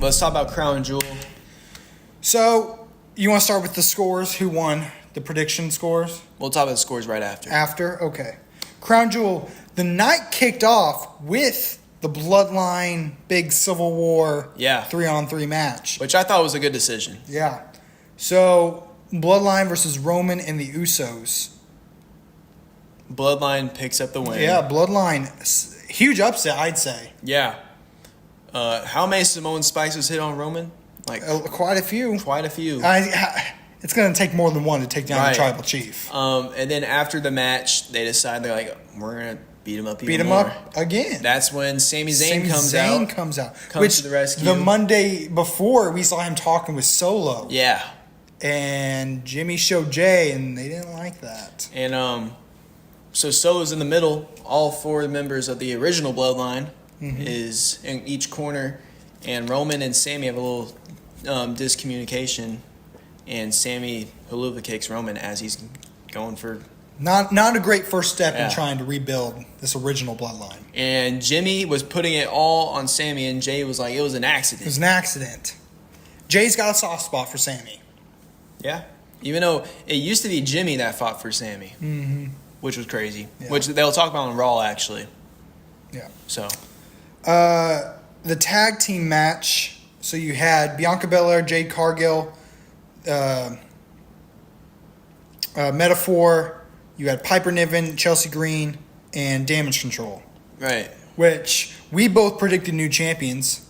let's talk about Crown Jewel. So, you want to start with the scores? Who won? The prediction scores? We'll talk about the scores right after. After? Okay. Crown Jewel. The night kicked off with the Bloodline Big Civil War 3-on-3 match. Which I thought was a good decision. Yeah. So, Bloodline versus Roman and the Usos. Bloodline picks up the win. Yeah, Bloodline. Huge upset, I'd say. Yeah. How many Samoan spikes hit on Roman? Quite a few. Quite a few. It's going to take more than one to take down the Tribal Chief. And then after the match, they decide they're like, we're going to beat him up even more. Beat him up again. That's when Sami Zayn comes out. Which to the rescue. The Monday before, we saw him talking with Solo. Yeah. And Jimmy showed Jay, and they didn't like that. And so Solo's in the middle. All four members of the original Bloodline is in each corner. And Roman and Sami have a little discommunication. And Sami haluva kicks Roman as he's going for... Not a great first step in trying to rebuild this original Bloodline. And Jimmy was putting it all on Sami, and Jay was like, it was an accident. It was an accident. Jay's got a soft spot for Sami. Yeah. Even though it used to be Jimmy that fought for Sami. Mm-hmm. Which was crazy. Yeah. Which they'll talk about on Raw, actually. Yeah. So. The tag team match. So you had Bianca Belair, Jade Cargill, Metaphor. You had Piper Niven, Chelsea Green, and Damage Control. Right. Which we both predicted new champions.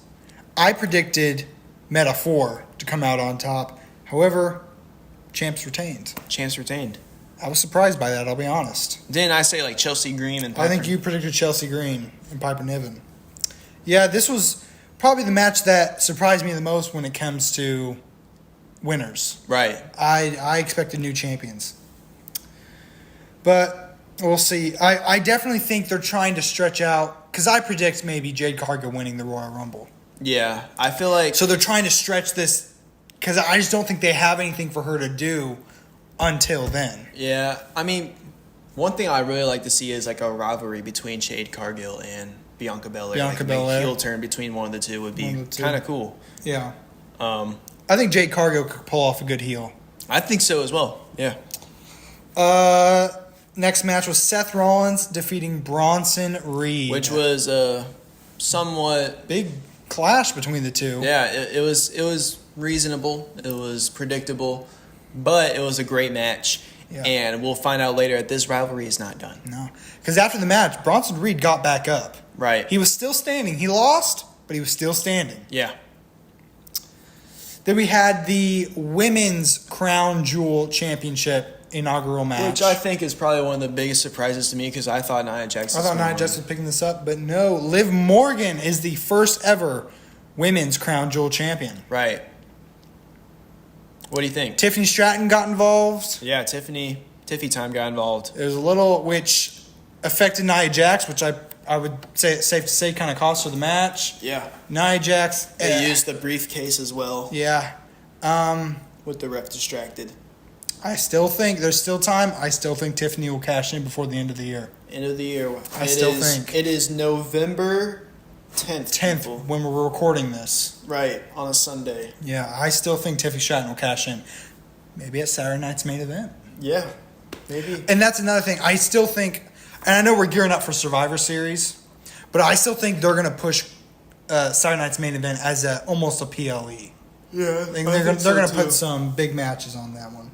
I predicted Metaphor to come out on top. However, champs retained. I was surprised by that, I'll be honest. Didn't I say like Chelsea Green and Piper? I think you predicted Chelsea Green and Piper Niven. Yeah, this was probably the match that surprised me the most when it comes to winners. Right. I expected new champions. But we'll see. I definitely think they're trying to stretch out, because I predict maybe Jade Cargill winning the Royal Rumble. Yeah, I feel like... So they're trying to stretch this, because I just don't think they have anything for her to do until then. Yeah, I mean, one thing I really like to see is like a rivalry between Jade Cargill and Bianca Belair. A heel turn between one of the two would be kind of cool. Yeah. I think Jade Cargill could pull off a good heel. I think so as well, yeah. Next match was Seth Rollins defeating Bronson Reed. Which was a somewhat... big clash between the two. Yeah, it was reasonable. It was predictable. But it was a great match. Yeah. And we'll find out later that this rivalry is not done. No. Because after the match, Bronson Reed got back up. Right. He was still standing. He lost, but he was still standing. Yeah. Then we had the Women's Crown Jewel Championship inaugural match. Which I think is probably one of the biggest surprises to me, because I thought Nia Jax was picking this up, but no. Liv Morgan is the first ever Women's Crown Jewel champion. Right. What do you think? Tiffany Stratton got involved. Yeah, Tiffy time got involved. There was a little which affected Nia Jax, which I would say it's safe to say kind of cost her the match. Yeah. Nia Jax. They used the briefcase as well. Yeah. With the ref distracted. I still think there's still time. I still think Tiffany will cash in before the end of the year. End of the year. I still think. It is November 10th. 10th, people. When we're recording this. Right, on a Sunday. Yeah, I still think Tiffany Stratton will cash in. Maybe at Saturday night's main event. Yeah, maybe. And that's another thing. I still think, and I know we're gearing up for Survivor Series, but I still think they're going to push Saturday night's main event as almost a PLE. Yeah, they're going to put some big matches on that one.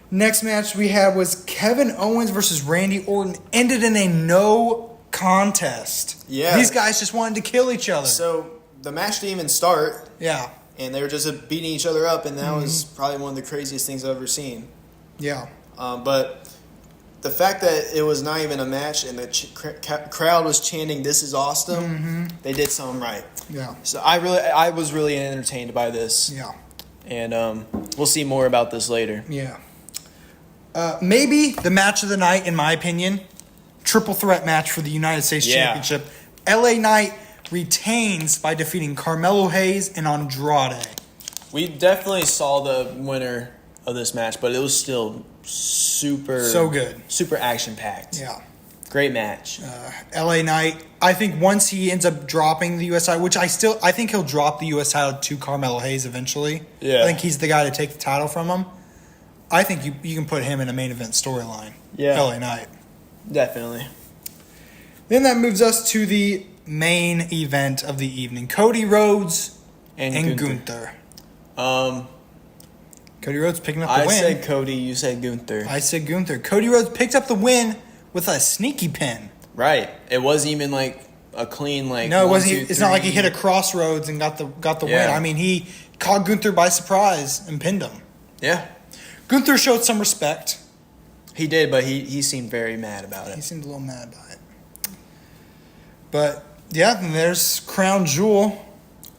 Next match we had was Kevin Owens versus Randy Orton. Ended in a no contest. Yeah. These guys just wanted to kill each other. So the match didn't even start. Yeah. And they were just beating each other up, and that was probably one of the craziest things I've ever seen. Yeah. But the fact that it was not even a match and the crowd was chanting, "This is awesome," they did something right. Yeah. So I was really entertained by this. Yeah. And we'll see more about this later. Yeah. Maybe the match of the night, in my opinion, triple threat match for the United States Championship. LA Knight retains by defeating Carmelo Hayes and Andrade. We definitely saw the winner of this match, but it was still super good, super action packed. Yeah. Great match. LA Knight. I think once he ends up dropping the U.S. title, which I think he'll drop the U.S. title to Carmelo Hayes eventually. Yeah. I think he's the guy to take the title from him. I think you can put him in a main event storyline. Yeah. LA Knight. Definitely. Then that moves us to the main event of the evening. Cody Rhodes and Gunther. Cody Rhodes picking up the win. I said Cody, you said Gunther. I said Gunther. Cody Rhodes picked up the win with a sneaky pin. Right. It wasn't even like a clean like. No, it 1, wasn't. 2, it's not like he 3. hit a crossroads and got the Yeah. win. I mean, he caught Gunther by surprise and pinned him. Yeah. Gunther showed some respect. He did, but he seemed very mad about He it. seemed a little mad by it. But yeah, then there's Crown Jewel.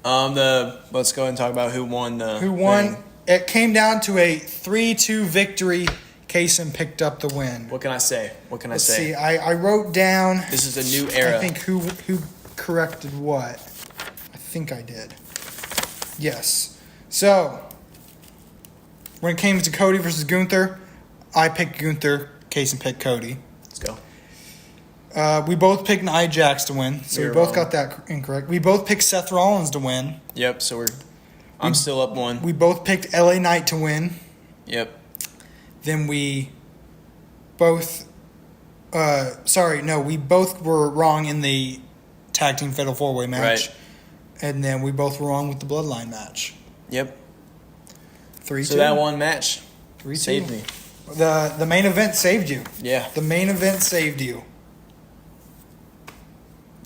Let's go and talk about who won the Who won? thing. It came down to a 3-2 victory. Caysen picked up the win. What can I say? Let's see. I wrote down. This is a new era. I think who corrected what. I think I did. Yes. So when it came to Cody versus Gunther, I picked Gunther. Caysen picked Cody. Let's go. We both picked Nia Jax to win, so You're we both wrong. got that incorrect. We both picked Seth Rollins to win. Yep. So I'm still up 1. We both picked LA Knight to win. Yep. Then we both, we both were wrong in the tag team fatal 4-way match. Right. And then we both were wrong with the bloodline match. Yep. 3-2. So that one match 3-2. saved me. The main event saved you. Yeah. The main event saved you.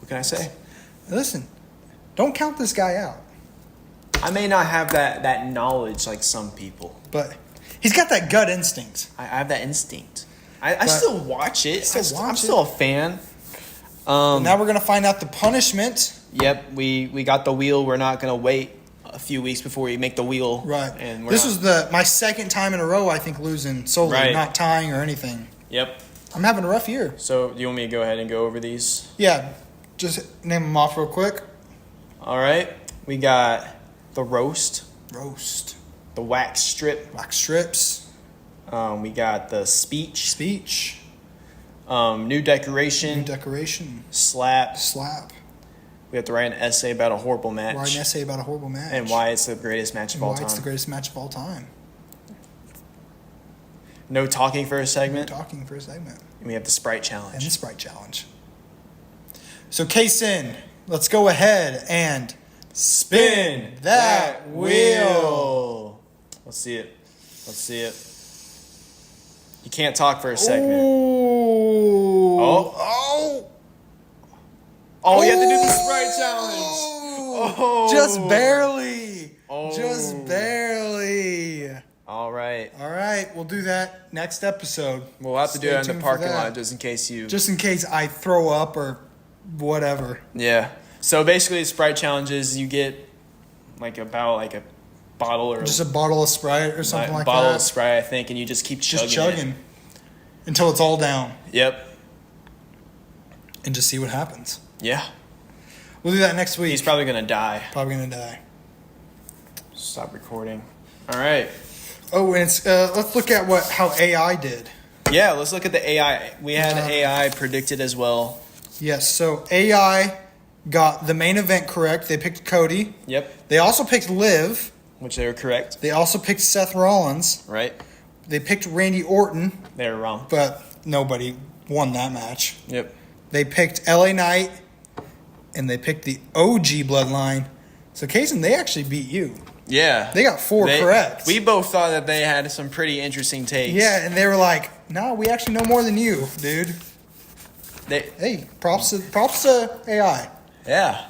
What can I say? Listen, don't count this guy out. I may not have that knowledge like some people. But he's got that gut instinct. I have that instinct. I still watch it. I'm watch still a fan. Now we're going to find out the punishment. Yep, we got the wheel. We're not going to wait a few weeks before we make the wheel. Right. And This was my second time in a row, I think, losing solo, Right. not tying or anything. Yep. I'm having a rough year. So do you want me to go ahead and go over these? Yeah, just name them off real quick. All right. We got the roast, Roast. the wax strip. Wax strips. We got the speech, Speech. new decoration, New decoration. slap. Slap. We have to write an essay about a horrible match. Write an essay about a horrible match. And why it's the greatest match of And all why time. it's the greatest match of all time. No talking for a segment. Talking for a segment. And we have the Sprite And Challenge. the Sprite Challenge. So, Caysen, let's go ahead and spin that wheel. Let's see it. Let's see it. You can't talk for a segment. Ooh. Oh. Oh, you have to do the Sprite Challenge. Oh. Just barely. Oh. Just barely. All right. All right, we'll do that next episode. We'll have to do Stay it in tuned the for parking that. lot just in case you... Just in case I throw up or whatever. Yeah. So basically, Sprite challenges you get like a bottle or Just a bottle of Sprite or something like bottle that. of Sprite, I think, and you just keep chugging. Just chugging until it's all down Yep. and just see what happens. Yeah. We'll do that next week. He's probably gonna die. Probably gonna die. Stop recording. All right. Oh, and it's let's look at how AI did. Yeah. Let's look at the AI. We had AI predicted as well. Yes, so AI got the main event correct. They picked Cody. Yep. They also picked Liv. Which they were correct. They also picked Seth Rollins. Right. They picked Randy Orton, They were wrong. but nobody won that match. Yep. They picked LA Knight, and they picked the OG Bloodline. So, Caysen, they actually beat you. Yeah. They got four correct. We both thought that they had some pretty interesting takes. Yeah, and they were like, no, we actually know more than you, dude. They. Hey, props to AI. Yeah.